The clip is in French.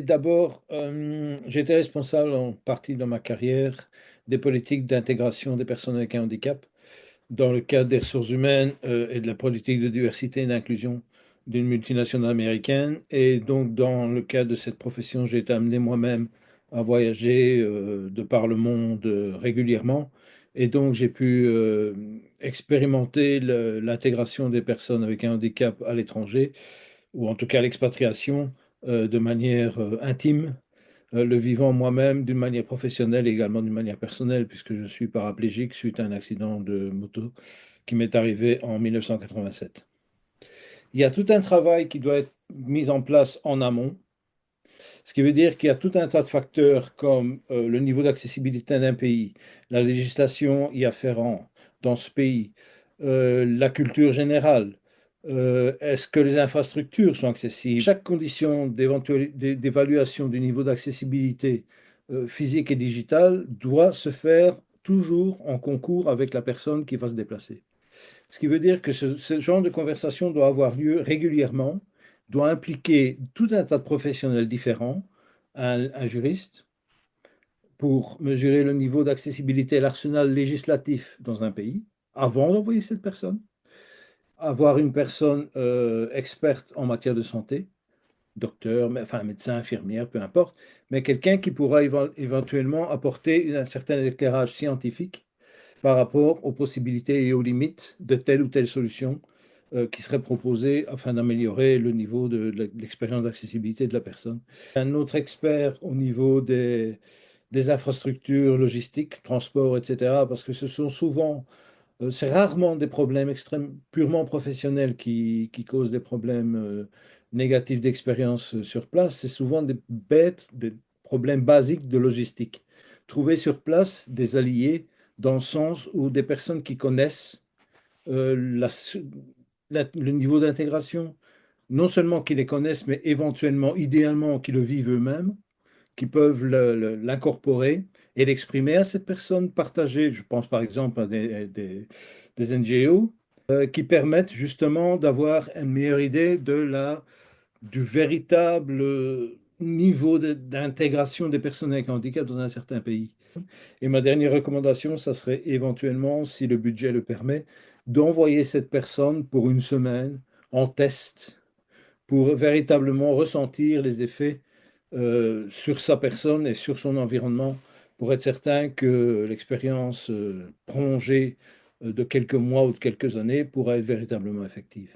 D'abord, j'étais responsable en partie dans ma carrière des politiques d'intégration des personnes avec un handicap dans le cadre des ressources humaines et de la politique de diversité et d'inclusion d'une multinationale américaine. Et donc, dans le cadre de cette profession, j'ai été amené moi-même à voyager de par le monde régulièrement. Et donc, j'ai pu expérimenter l'intégration des personnes avec un handicap à l'étranger, ou en tout cas l'expatriation, de manière intime, le vivant moi-même d'une manière professionnelle et également d'une manière personnelle, puisque je suis paraplégique suite à un accident de moto qui m'est arrivé en 1987. Il y a tout un travail qui doit être mis en place en amont, ce qui veut dire qu'il y a tout un tas de facteurs comme le niveau d'accessibilité d'un pays, la législation y afférente dans ce pays, la culture générale, est-ce que les infrastructures sont accessibles? Chaque condition d'évaluation du niveau d'accessibilité physique et digitale doit se faire toujours en concours avec la personne qui va se déplacer. Ce qui veut dire que ce genre de conversation doit avoir lieu régulièrement, doit impliquer tout un tas de professionnels différents, un juriste, pour mesurer le niveau d'accessibilité et l'arsenal législatif dans un pays, avant d'envoyer cette personne, avoir une personne experte en matière de santé, docteur, enfin médecin, infirmière, peu importe, mais quelqu'un qui pourra éventuellement apporter un certain éclairage scientifique par rapport aux possibilités et aux limites de telle ou telle solution qui serait proposée afin d'améliorer le niveau de l'expérience d'accessibilité de la personne. Un autre expert au niveau des infrastructures logistiques, transport, etc., parce que ce sont souvent, c'est rarement des problèmes extrêmes, purement professionnels qui causent des problèmes négatifs d'expérience sur place. C'est souvent des problèmes basiques de logistique. Trouver sur place des alliés dans le sens où des personnes qui connaissent le niveau d'intégration, non seulement qui les connaissent, mais éventuellement, idéalement, qui le vivent eux-mêmes, qui peuvent l'incorporer et l'exprimer à cette personne, partager, je pense par exemple à des NGO, qui permettent justement d'avoir une meilleure idée du véritable niveau d'intégration des personnes avec handicap dans un certain pays. Et ma dernière recommandation, ça serait éventuellement, si le budget le permet, d'envoyer cette personne pour une semaine en test pour véritablement ressentir les effets sur sa personne et sur son environnement pour être certain que l'expérience prolongée de quelques mois ou de quelques années pourra être véritablement effective.